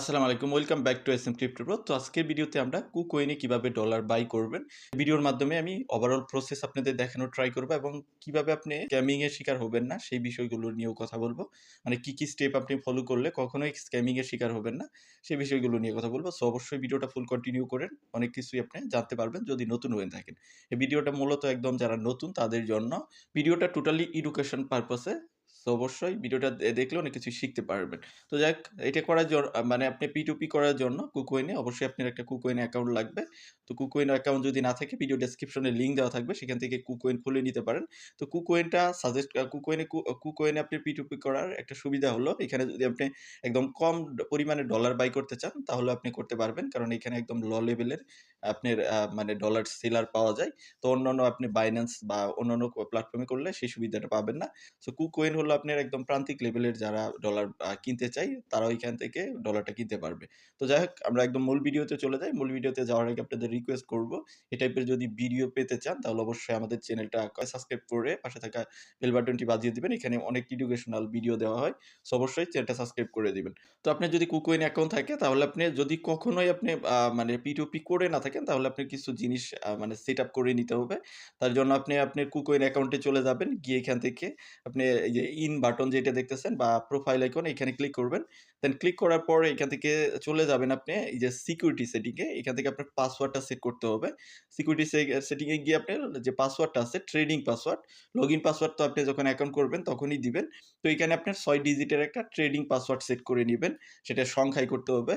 আসসালামু আলাইকুম। Welcome back to SM crypto pro. তো আজকের ভিডিওতে আমরা কুকয়েনে কিভাবে ডলার বাই করবেন, ভিডিওর মাধ্যমে আমি ওভারঅল প্রসেস আপনাদের দেখানোর ট্রাই করব এবং কিভাবে আপনি স্ক্যামিং এর শিকার হবেন না সেই বিষয়গুলো নিয়েও কথা বলব। মানে কি স্টেপ আপনি ফলো করলে কখনোই স্ক্যামিং এর শিকার হবেন না সেই বিষয়গুলো নিয়ে কথা বলব। সো অবশ্যই ভিডিওটা ফুল কন্টিনিউ করেন। অনেক কিছুই আপনি জানতে পারবেন যদি নতুন হয়ে থাকেন। এই ভিডিওটা মূলত একদম যারা নতুন তাদের জন্য। ভিডিওটা টোটালি এডুকেশন পারপাসে। সো অবশ্যই ভিডিওটা দেখলে অনেক কিছু শিখতে পারবেন। তো যাক, এটা করার মানে আপনি P2P করার জন্য কুকয়েনে অবশ্যই আপনার একটা কুকয়েন অ্যাকাউন্ট লাগবে। তো কুকয়েন অ্যাকাউন্ট যদি না থাকে ভিডিও ডেসক্রিপশনে লিংক দেওয়া থাকবে, সেখান থেকে কুকয়েন খুলে নিতে পারেন। তো কুকয়েনটা সাজেস্ট কুকয়েনে আপনি P2P করার একটা সুবিধা হলো এখানে যদি আপনি একদম কম পরিমাণে ডলার বাই করতে চান তাহলে আপনি করতে পারবেন। কারণ এখানে একদম ল লেভেলের আপনার মানে ডলার সেলার পাওয়া যায়। তো অন্যান্য আপনি Binance বা অন্যান্য প্ল্যাটফর্মে করলে সেই সুবিধাটা পাবেন না। সো কুকয়েন হলো আপনার একদম প্রান্তিক লেভেলের যারা ডলার কিনতে চায় তারা ওইখান থেকে ডলারটা কিনতে পারবে। তো যাই হোক, আমরা একদম মূল ভিডিওতে চলে যাই। মূল ভিডিওতে যাওয়ার আগে আপনাদের রিকোয়েস্ট করব, এই টাইপের যদি ভিডিও পেতে চান তাহলে অবশ্যই আমাদের চ্যানেলটা সাবস্ক্রাইব করে পাশে থাকা বেল বাটনটি বাজিয়ে দিবেন। এখানে অনেক এডুকেশনাল ভিডিও দেওয়া হয়। সো অবশ্যই চ্যানেলটা সাবস্ক্রাইব করে দিবেন। তো আপনার যদি কুকয়েন অ্যাকাউন্ট থাকে তাহলে আপনি যদি কখনোই আপনি মানে P2P করে না থাকেন তাহলে আপনি কিছু জিনিস মানে সেট আপ করে নিতে হবে। তার জন্য আপনি আপনার কুকয়েন অ্যাকাউন্টে চলে যাবেন। গিয়ে এখান থেকে আপনি এই যে ইন বাটন যেটা দেখতেছেন বা প্রোফাইল আইকন এখানে ক্লিক করবেন। দেন ক্লিক করার পরে এখান থেকে চলে যাবেন আপনি এই যে সিকিউরিটি সেটিং এ। এখান থেকে আপনার পাসওয়ার্ডটা সেট করতে হবে। সিকিউরিটি সেটিং এ গিয়ে আপনার যে পাসওয়ার্ডটা আছে ট্রেডিং পাসওয়ার্ড, লগইন পাসওয়ার্ড তো আপনি যখন অ্যাকাউন্ট করবেন তখনই দিবেন। তো এখানে আপনার ৬ ডিজিটের একটা ট্রেডিং পাসওয়ার্ড সেট করে নিবেন। সেটা সংখ্যায় করতে হবে।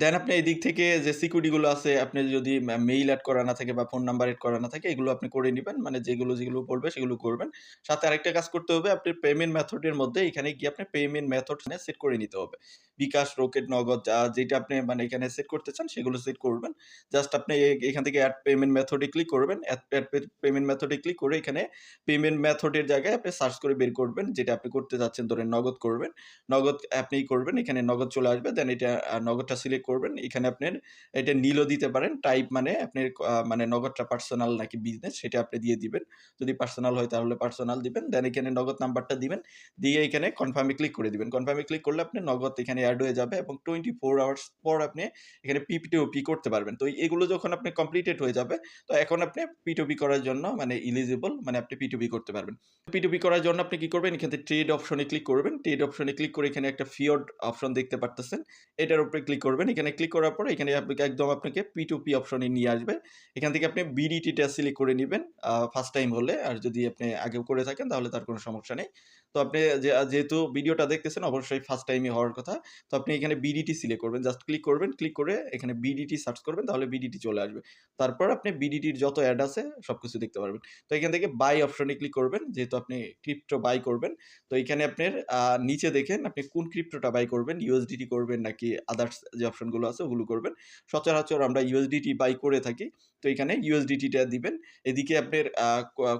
দেন আপনি এদিক থেকে যে সিকিউরিটি গুলো আছে, আপনি যদি মেইল এড করা না থাকে বা ফোন নাম্বার এড করা না থাকে এগুলো আপনি করে নিবেন। মানে যেগুলো বলবে সেগুলো করবেন। সাথে আরেকটা কাজ করতে হবে, আপনার পেমেন্ট মেথড এর মধ্যে এখানে গিয়ে আপনি পেমেন্ট মেথড সেট করে নিতে হবে। বিকাশ, রকেট, নগদ যেটা আপনি মানে এখানে সেট করতে চান সেগুলো সেট করবেন। জাস্ট আপনি এখান থেকে এড পেমেন্ট মেথড এ ক্লিক করবেন। এড পেমেন্ট মেথড এ ক্লিক করে এখানে পেমেন্ট মেথড এর জায়গায় আপনি সার্চ করে বের করবেন যেটা আপনি করতে যাচ্ছেন। ধরেন নগদ করবেন। নগদ আপনি করবেন। এখানে নগদ চলে আসবে। দেন এটা নগদটা সিলেক্ট করবেন। এখানে আপনার এটা নীলও দিতে পারেন। টাইপ মানে আপনার মানে নগদটা পার্সোনাল নাকি বিজনেস সেটা আপনি দিয়ে দিবেন। যদি পার্সোনাল হয় তাহলে পার্সোনাল দিবেন। দেন এখানে নগদ নাম্বারটা দিবেন। দিয়ে এখানে কনফার্ম এ ক্লিক করে দিবেন। কনফার্ম এ ক্লিক করলে আপনি নগদ এখানে এড হয়ে যাবে এবং 24 আওয়ার্স পর আপনি এখানে P2P করতে পারবেন। তো এগুলো যখন আপনি কমপ্লিটেড হয়ে যাবে তো এখন আপনি P2P করার জন্য মানে এলিজিবল, মানে আপনি P2P করতে পারবেন। P2P করার জন্য আপনি কি করবেন, এখান থেকে ট্রেড অপশনে ক্লিক করবেন। ট্রেড অপশনে ক্লিক করে এখানে একটা ফিওড অপশন দেখতে পারতেছেন। এটার উপরে ক্লিক করবেন। এখানে ক্লিক করার পরে এখানে আপনাকে P2P অপশনে নিয়ে আসবে। এখান থেকে আপনি BDT-টা সিলেক্ট করে নিবেন ফার্স্ট টাইম হলে। আর যদি আপনি আগেও করে থাকেন তাহলে তার কোনো সমস্যা নেই। তো আপনি যেহেতু ভিডিওটা দেখতেছেন অবশ্যই ফার্স্ট টাইমই হওয়ার কথা। তো আপনি এখানে BDT সিলেক্ট করবেন। জাস্ট ক্লিক করবেন। ক্লিক করে এখানে BDT সার্চ করবেন তাহলে BDT চলে আসবে। তারপর আপনি BDT-র যত অ্যাড আছে সবকিছু দেখতে পারবেন। তো এখান থেকে বাই অপশনে ক্লিক করবেন যেহেতু আপনি ক্রিপ্টো বাই করবেন। তো এখানে আপনার নিচে দেখেন আপনি কোন ক্রিপ্টোটা বাই করবেন, USDT করবেন নাকি আদার্স যে অপশনগুলো আছে ওগুলো করবেন। সচরাচর আমরা USDT বাই করে থাকি। তো এখানে USDT-টা দিবেন। এদিকে আপনার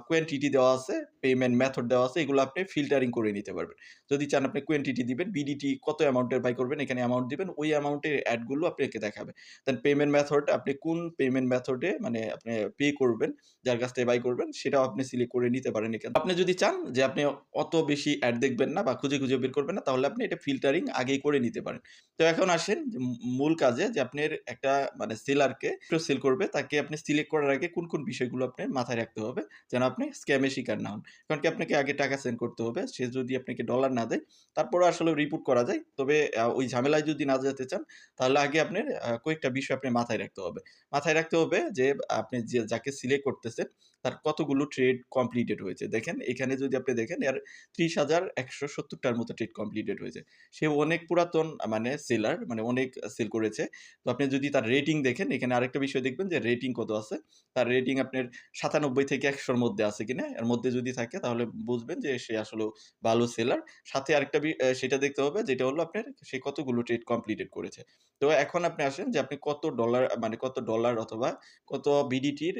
কোয়েন্টিটি দেওয়া আছে, পেমেন্ট মেথড দেওয়া আছে, এগুলো আপনি ফিল্টারিং করে নিতে পারবেন। যদি চান আপনি কোয়েন্টিটি দিবেন, BDT কত অ্যামাউন্টের বাই করবেন এখানে অ্যামাউন্ট দিবেন, ওই অ্যামাউন্টের অ্যাডগুলো আপনাকে দেখাবে। দেন পেমেন্ট মেথড আপনি কোন পেমেন্ট মেথডে মানে আপনি পে করবেন, যার কাছ থেকে বাই করবেন সেটাও আপনি সিলেক্ট করে নিতে পারেন এখানে। আপনি যদি চান যে আপনি অত বেশি অ্যাড দেখবেন না বা খুঁজে বের করবেন না তাহলে আপনি এটা ফিল্টারিং আগেই করে নিতে পারেন। তো এখন আসেন যে মূল কাজে, যে আপনার একটা মানে সেলারকে সেল করবে তাকে আপনি সিলেক্ট করার আগে কোন বিষয়গুলো আপনার মাথায় রাখতে হবে যেন আপনি স্ক্যামের শিকার না হন। কারণ কি আপনাকে আগে টাকা সেন্ড করতে হবে। সে যদি আপনাকে ডলার না দেয় তারপরেও আসলে রিপোর্ট করা যায়। তবে ওই ঝামেলায় যদি না যেতে চান তাহলে আগে আপনার কয়েকটা বিষয় আপনি মাথায় রাখতে হবে। মাথায় রাখতে হবে যে আপনি যাকে সিলেক্ট করতেছেন তার কতগুলো ট্রেড কমপ্লিটেড হয়েছে। দেখেন এখানে যদি আপনি দেখেন এর ৩০,১৭০ টার মতো ট্রেড কমপ্লিটেড হয়েছে। সে অনেক পুরাতন মানে সেলার, মানে অনেক সেল করেছে। তো আপনি যদি তার রেটিং দেখেন, এখানে আরেকটা বিষয় দেখবেন যে রেটিং কত আছে। তার রেটিং আপনার ৯৭ থেকে ১০০ র মধ্যে আছে কিনা। এর মধ্যে যদি থাকে তাহলে বুঝবেন যে সে আসলেও ভালো সেলার। সাথে আরেকটা সেটা দেখতে হবে যেটা হলো আপনার সে কতগুলো ট্রেড কমপ্লিটেড করেছে। তো এখন আপনি আসেন যে আপনি কত ডলার মানে কত ডলার অথবা কত BDT-র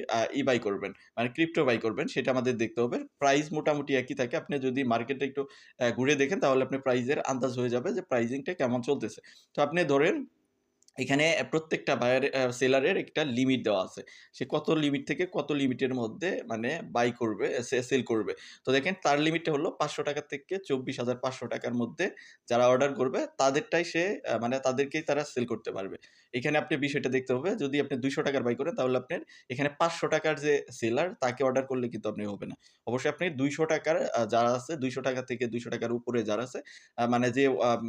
বাই করবেন। মানে ক্রিপ্টো বাই করবেন সেটা আমাদের দেখতে হবে। প্রাইস মোটামুটি একই থাকে। আপনি যদি মার্কেটে একটু ঘুরে দেখেন তাহলে আপনার প্রাইসের আন্দাজ হয়ে যাবে যে প্রাইজিংটা কেমন চলতেছে। তো আপনি ধরেন এখানে প্রত্যেকটা বায়ার সেলারের একটা লিমিট দেওয়া আছে। সে কত লিমিট থেকে কত লিমিটের মধ্যে মানে বাই করবে, সেল করবে। তো দেখেন তার লিমিটটা হলো ৳৫০০ থেকে ৳২৪,৫০০ র মধ্যে যারা অর্ডার করবে তাদেরটাই সে মানে তাদেরকেই তারা সেল করতে পারবে। এখানে আপনি বিষয়টা দেখতে হবে যদি আপনি ৳২০০ র বাই করেন তাহলে আপনার এখানে ৳৫০০ র যে সেলার তাকে অর্ডার করলে কিন্তু আপনি হবে না। অবশ্যই আপনি ৳২০০ র যারা আছে ৳২০০ থেকে ৳২০০ র উপরে যারা আছে মানে যে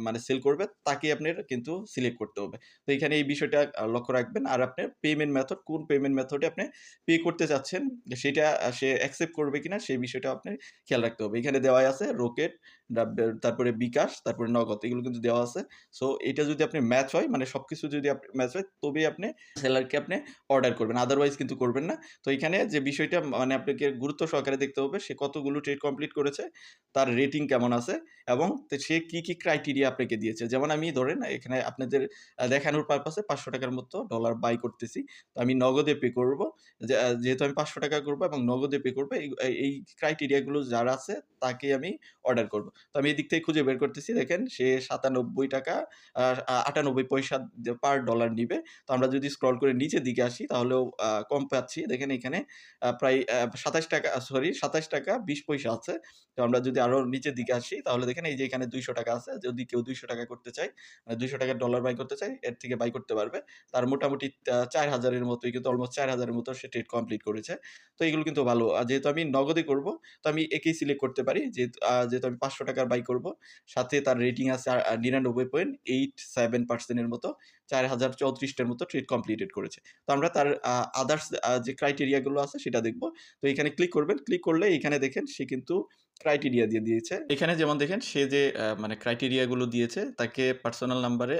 মানে সেল করবে তাকেই আপনার কিন্তু সিলেক্ট করতে হবে। তো এখানে এই বিষয়টা লক্ষ্য রাখবেন। আর আপনার পেমেন্ট মেথড কোন পেমেন্ট মেথডে আপনি পে করতে চাচ্ছেন সেটা সে অ্যাকসেপ্ট করবে কিনা সেই বিষয়টাও আপনার খেয়াল রাখতে হবে। এখানে দেওয়াই আছে রকেট, তারপরে বিকাশ, তারপরে নগদ এগুলো কিন্তু দেওয়া আছে। সো এটা যদি আপনি ম্যাচ হয় মানে সবকিছু যদি ম্যাচ হয় তবেই আপনি সেলারকে আপনি অর্ডার করবেন। আদারওয়াইজ কিন্তু করবেন না। তো এখানে যে বিষয়টা মানে আপনাকে গুরুত্ব সহকারে দেখতে হবে সে কতগুলো ট্রেড কমপ্লিট করেছে, তার রেটিং কেমন আছে এবং সে কি ক্রাইটেরিয়া আপনাকে দিয়েছে। যেমন আমি ধরেন এখানে আপনাদের দেখানোর পারপাসে ৳৫০০ র মতো ডলার বাই করতেছি। তো আমি নগদে পে করব। যেহেতু আমি ৳৫০০ করব এবং নগদে পে করব এই ক্রাইটেরিয়া গুলো যার আছে তাকেই আমি অর্ডার করব। তো আমি এদিক থেকে খুঁজে বের করতেছি দেখেন সে ৳৯৭ আ আ ৯৮ পয়সা পার ডলার নিবে। তো আমরা যদি স্ক্রল করে নিচের দিকে আসি তাহলেও কম পাচ্ছি। দেখেন এখানে প্রায় ৳২৭ সরি ৳২৭.২০ আছে। তো আমরা যদি আরো নিচের দিকে আসি তাহলে দেখেন এই যে এখানে ৳২০০ আছে। যদি কেউ ৳২০০ করতে চায়, মানে ৳২০০ ডলার বাই করতে চায়, এর থেকে বাই করতে পারবে। তার মোটামুটি ৪,০০০ এর মতোই কিন্তু অলমোস্ট ৪,০০০ এর মতো সে ট্রেড কমপ্লিট করেছে। তো এগুলো কিন্তু ভালো। যেহেতু আমি নগদে করব, তো আমি একেই সিলেক্ট করতে পারি। যেহেতু আমি ৳৫০০ বাই করব। সাথে তার রেটিং আছে ৯৯.87% এর মতো। ৪,০৩৪ টার মতো ট্রেড কমপ্লিটেড করেছে। তো আমরা তার আদার্স যে ক্রাইটেরিয়া গুলো আছে সেটা দেখব। তো এখানে ক্লিক করবেন। ক্লিক করলে এখানে দেখেন সে কিন্তু ক্রাইটেরিয়া দিয়ে দিয়েছে। এখানে যেমন দেখেন সে যে মানে ক্রাইটেরিয়া গুলো দিয়েছে তাকে পার্সোনাল নাম্বারে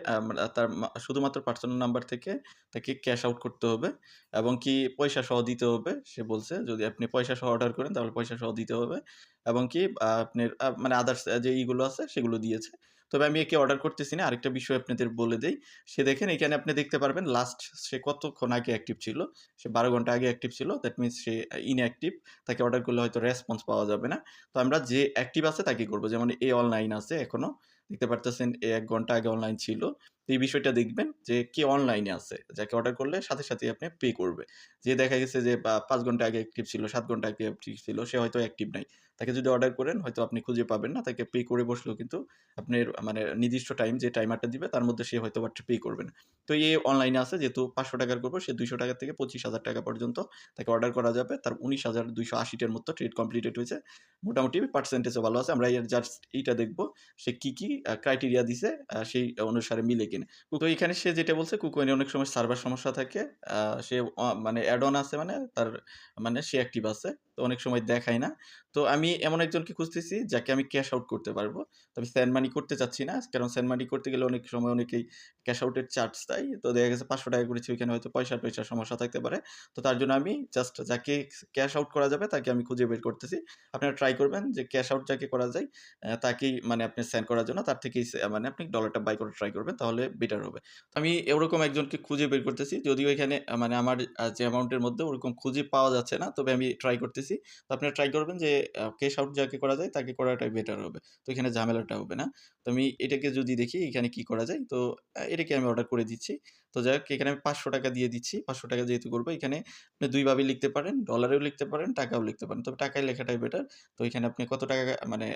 তার শুধুমাত্র পার্সোনাল নাম্বার থেকে তাকে ক্যাশ আউট করতে হবে এবং কি পয়সা সহ দিতে হবে। সে বলছে যদি আপনি পয়সা সহ অর্ডার করেন তাহলে পয়সা সহ দিতে হবে এবং কি আপনার মানে আদার্স যে ইগুলো আছে সেগুলো দিয়েছে। তবে আমি একে অর্ডার করতেছি না। আরেকটা বিষয় আপনাদের বলে দেই। সে দেখেন এখানে আপনি দেখতে পারবেন লাস্ট সে কতক্ষণ আগে অ্যাক্টিভ ছিল। সে ১২ ঘন্টা আগে অ্যাক্টিভ ছিল। That means say inactive. তাকে অর্ডার করলে হয়তো রেসপন্স পাওয়া যাবে না। তো আমরা যে অ্যাক্টিভ আছে তাকেই করব। যেমন এ অনলাইন আছে এখনো। দেখতে পারতেছেন এ ১ ঘন্টা আগে অনলাইন ছিল। তো এই বিষয়টা দেখবেন যে কে অনলাইনে আছে। যাকে অর্ডার করলে সাথেই আপনি পে করবে। যে দেখা গেছে যে ৫ ঘন্টা আগে অ্যাক্টিভ ছিল, ৭ ঘন্টা আগে অ্যাক্টিভ ছিল সে হয়তো অ্যাক্টিভ নাই। তাকে যদি অর্ডার করেন হয়তো আপনি খুঁজে পাবেন না। তাকে পে করে বসলেও কিন্তু আপনার মানে নির্দিষ্ট টাইম যে টাইমারটা দিবে তার মধ্যে সে হয়তোবা পে করবে না। তো এ অনলাইনে আছে যেহেতু ৳৫০০ র করব সে ৳২০০ থেকে ৳২৫,০০০ পর্যন্ত তাকে অর্ডার করা যাবে। তার ১৯,২৮০ টার মতো ট্রেড কমপ্লিটেড হয়েছে। মোটামুটি পার্সেন্টেজও ভালো আছে। আমরা এর জাস্ট এইটা দেখব। সে কি ক্রাইটেরিয়া দিছে সেই অনুসারে মিলে কিনা। তো এখানে সে যেটা বলছে কুকোইনে অনেক সময় সার্ভার সমস্যা থাকে। আ সে মানে অ্যাড অন আছে মানে তার মানে সে অ্যাক্টিভ আছে। তো অনেক সময় দেখায় না। তো আমি এমন একজনকে খুঁজতেছি যাকে আমি ক্যাশ আউট করতে পারবো। তো আমি সেন্ড মানি করতে চাচ্ছি না। কারণ সেন্ড মানি করতে গেলে অনেক সময় অনেকেই ক্যাশ আউটের চার্জ দেয়। তো দেখা গেছে ৳৫০০ করেছি ওইখানে হয়তো পয়সার সমস্যা থাকতে পারে। তো তার জন্য আমি জাস্ট যাকে ক্যাশ আউট করা যাবে তাকে আমি খুঁজে বের করতেছি। আপনারা ট্রাই করবেন যে ক্যাশ আউট যাকে করা যায় তাকেই মানে আপনি সেন্ড করার জন্য তার থেকেই মানে আপনি ডলারটা বাই করার ট্রাই করবেন তাহলে বেটার হবে। তো আমি ওরকম একজনকে খুঁজে বের করতেছি। যদিও এখানে মানে আমার যে অ্যামাউন্ট এর মধ্যে ওরকম খুঁজে পাওয়া যাচ্ছে না। তবে আমি ট্রাই করতেছি। তো আপনারা ট্রাই করবেন যে ক্যাশ আউট যাকে করা যায় তাকে করাটাই বেটার হবে। তো এখানে ঝামেলাটা হবে না। তো আমি এটাকে যদি দেখি এখানে কি করা যায়? তো এটাকে আমি অর্ডার করে দিচ্ছি। তো যাই হোক এখানে আমি ৳৫০০ দিয়ে দিচ্ছি। ৳৫০০ যেহেতু করব এখানে আপনি ২ ভাবে লিখতে পারেন। ডলারেও লিখতে পারেন, টাকাও লিখতে পারেন। তবে টাকায় লেখাটাই বেটার। তো এখানে আপনি কত টাকা মানে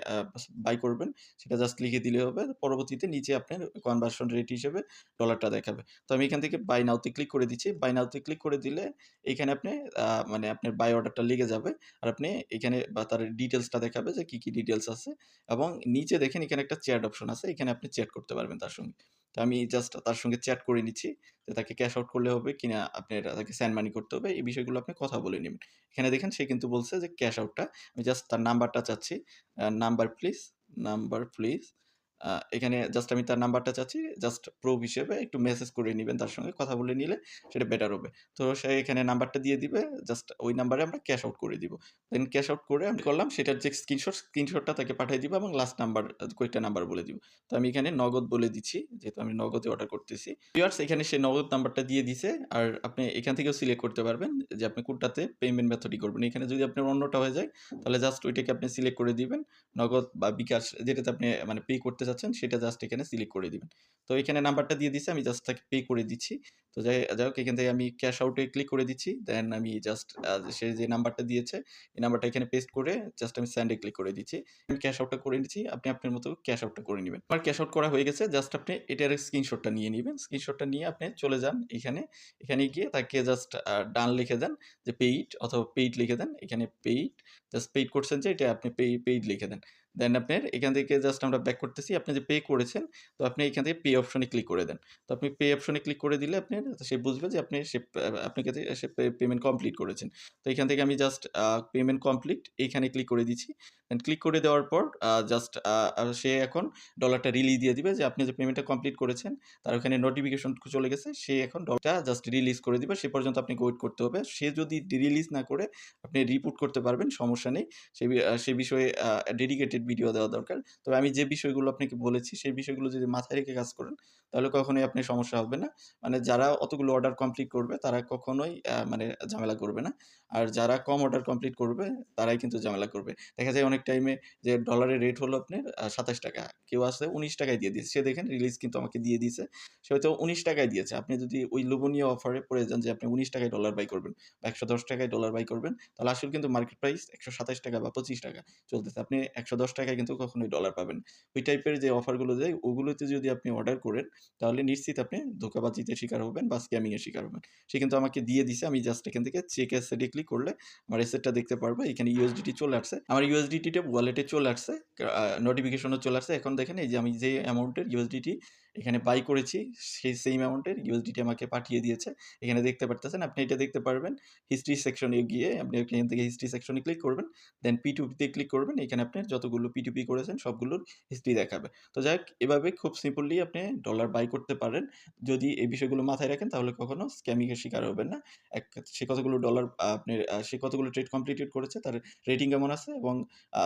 বাই করবেন সেটা জাস্ট লিখে দিলে হবে। পরবর্তীতে নিচে আপনার কনভার্সন রেট হিসেবে ডলারটা দেখাবে। তো আমি এখান থেকে বাই নাও তে ক্লিক করে দিচ্ছি। বাই নাও তে ক্লিক করে দিলে এখানে আপনি মানে আপনার বাই অর্ডারটা লেগে যাবে। আর আপনি এখানে বা তার ডিটেইলসটা দেখাবে যে কি ডিটেইলস আছে এবং নিচে দেখেন এখানে একটা চ্যাট অপশন আছে। এখানে আপনি চ্যাট করতে পারবেন তার সঙ্গে। তো আমি জাস্ট তার সঙ্গে চ্যাট করে নিচ্ছি যে তাকে ক্যাশ আউট করলে হবে কিনা আপনার তাকে সেন্ড মানি করতে হবে। এই বিষয়গুলো আপনি কথা বলে নিবেন। এখানে দেখেন সে কিন্তু বলছে যে ক্যাশ আউটটা আমি জাস্ট তার নাম্বারটা চাচ্ছি। Number please, number please. এখানে জাস্ট আমি তার নাম্বারটা চাচ্ছি। জাস্ট প্রুফ হিসেবে একটু মেসেজ করে নিবেন তার সঙ্গে কথা বলে নিলে সেটা বেটার হবে। তো সে এখানে নাম্বারটা দিয়ে দিবে। জাস্ট ওই নাম্বারে আমরা ক্যাশ আউট করে দিব। দেন ক্যাশ আউট করে আমি করলাম সেটার যে স্ক্রিনশটটা তাকে পাঠিয়ে দিব এবং লাস্ট নাম্বার কয়েকটা নাম্বার বলে দিব। তো আমি এখানে নগদ বলে দিচ্ছি। যেহেতু আমি নগদে অর্ডার করতেছি। ভিউয়ার্স এখানে সে নগদ নাম্বারটা দিয়ে দিছে। আর আপনি এখান থেকেও সিলেক্ট করতে পারবেন যে আপনি কোনটাতে পেমেন্ট মেথডই করবেন। এখানে যদি আপনার অন্যটা হয়ে যায় তাহলে জাস্ট ওইটাকে আপনি সিলেক্ট করে দিবেন। নগদ বা বিকাশ যেটাতে আপনি মানে পে করতে যাচ্ছেন সেটা জাস্ট এখানে সিলেক্ট করে দিবেন। তো এখানে নাম্বারটা দিয়ে দিছে, আমি জাস্ট তাকে পে করে দিচ্ছি। তো যাই হোক এখান থেকে আমি ক্যাশ আউট এ ক্লিক করে দিচ্ছি। দেন আমি জাস্ট সে যে নাম্বারটা দিয়েছে এই নাম্বারটা এখানে পেস্ট করে জাস্ট আমি সেন্ড এ ক্লিক করে দিচ্ছি। আমি ক্যাশ আউটটা করে নিচ্ছি। আপনি আপনার মতো ক্যাশ আউটটা করে নিবেন। আমার ক্যাশ আউট করা হয়ে গেছে। জাস্ট আপনি এটার স্ক্রিনশটটা নিয়ে নিবেন। স্ক্রিনশটটা নিয়ে আপনি চলে যান এখানে। এখানে গিয়ে তাকে জাস্ট ডান লিখে দেন যে পেইড অথবা পেইড লিখে দেন। এখানে পেইড জাস্ট পেইড করছেন যে এটা আপনি পেইড লিখে দেন। দেন আপনার এখান থেকে জাস্ট আমরা ব্যাক করতেছি। আপনি যে পে করেছেন তো আপনি এখান থেকে পে অপশনে ক্লিক করে দেন। তো আপনি পে অপশনে ক্লিক করে দিলে আপনার সে বুঝবে যে আপনাকে সে পেমেন্ট কমপ্লিট করেছেন। তো এখান থেকে আমি জাস্ট পেমেন্ট কমপ্লিট এইখানে ক্লিক করে দিচ্ছি। দেন ক্লিক করে দেওয়ার পর জাস্ট সে এখন ডলারটা রিলিজ দিয়ে দিবে যে আপনি যে পেমেন্টটা কমপ্লিট করেছেন তার ওখানে নোটিফিকেশন চলে গেছে। সে এখন ডলারটা জাস্ট রিলিজ করে দিবে। সে পর্যন্ত আপনাকে ওয়েট করতে হবে। সে যদি রিলিজ না করে আপনি রিপোর্ট করতে পারবেন, সমস্যা নেই। সে বিষয়ে ডেডিকেটেড ভিডিও দেওয়া দরকার। তবে আমি যে বিষয়গুলো আপনাকে বলেছি সেই বিষয়গুলো যদি মাথায় রেখে কাজ করেন তাহলে কখনোই আপনার সমস্যা হবে না। মানে যারা অতগুলো অর্ডার কমপ্লিট করবে তারা কখনোই মানে ঝামেলা করবে না। আর যারা কম অর্ডার কমপ্লিট করবে তারাই কিন্তু ঝামেলা করবে। দেখা যায় অনেক টাইমে যে ডলারের রেট হলো আপনার ৳২৭, কেউ আছে ৳১৯ দিয়ে দিয়েছে। সে দেখেন রিলিজ কিন্তু আমাকে দিয়ে দিয়েছে। সে হয়তো ৳১৯ দিয়েছে। আপনি যদি ওই লোভনীয় অফারে পড়ে যান যে আপনি ৳১৯ ডলার বাই করবেন বা ৳১১০ ডলার বাই করবেন, তাহলে আসলে কিন্তু মার্কেট প্রাইস ৳১২৭ বা ৳২৫ চলতেছে। আপনি ৳১১০ কিন্তু কখনোই ডলার পাবেন না। ওই টাইপের যে অফারগুলো দেয় ওগুলোতে যদি আপনি অর্ডার করেন তাহলে নিশ্চিত আপনি ধোঁকাবাজিতে শিকার হবেন বা স্ক্যামিং এর শিকার হবেন। সে কিন্তু আমাকে দিয়ে দিছে। আমি জাস্ট এখান থেকে চেক অ্যাসেট এ ক্লিক করলে আমার অ্যাসেটটা দেখতে পারবো। এখানে ইউএসডিটি চলে আসছে। আমার ইউএসডিটি টা ওয়ালেটে চলে আসছে। নোটিফিকেশনও চলে আসছে। এখন দেখেন এই যে আমি যে অ্যামাউন্টের ইউএসডিটি এখানে বাই করেছি সেই সেইম অ্যামাউন্টের ইউএসডিটি আমাকে পাঠিয়ে দিয়েছে। এখানে দেখতে পারতেছেন। আপনি এটা দেখতে পারবেন হিস্ট্রি সেকশনে গিয়ে আপনি এখান থেকে হিস্ট্রি সেকশনে ক্লিক করবেন। দেন P2P তে ক্লিক করবেন। এখানে আপনার যতগুলো P2P করেছেন সবগুলোর হিস্ট্রি দেখাবে। তো যাই হোক এভাবে খুব সিম্পলি আপনি ডলার বাই করতে পারেন। যদি এই বিষয়গুলো মাথায় রাখেন তাহলে কখনো স্ক্যামিং এর শিকার হবেন না। সে কতগুলো ডলার আপনার সে কতগুলো ট্রেড কমপ্লিটেড করেছে, তার রেটিং কেমন আছে এবং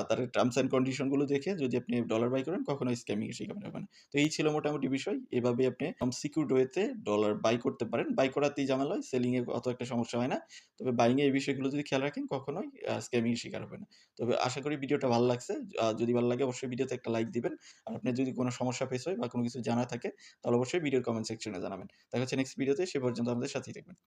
তার টার্মস অ্যান্ড কন্ডিশন গুলো দেখে যদি আপনি ডলার বাই করেন কখনোই স্ক্যামিং এর শিকার হবেন না। তো এই ছিল মোটামুটি বিষয়। এভাবে আপনি সিকিউরড ওয়েতে ডলার বাই করতে পারেন। বাই করাতেই ঝামেলা হয়, সেলিং এ অত একটা সমস্যা হয় না। তবে বাইং এ এই বিষয়গুলো যদি খেয়াল রাখেন কখনোই স্ক্যামিং এর শিকার হবেন না। তবে আশা করি ভিডিওটা ভালো লাগছে। যদি ভালো লাগে অবশ্যই ভিডিওতে একটা লাইক দিবেন। আর আপনার যদি কোনো সমস্যা ফেস হয় বা কোনো কিছু জানা থাকে তাহলে অবশ্যই ভিডিওর কমেন্ট সেকশনে জানাবেন। দেখা হচ্ছে নেক্সট ভিডিওতে। সে পর্যন্ত আমাদের সাথেই থাকবেন।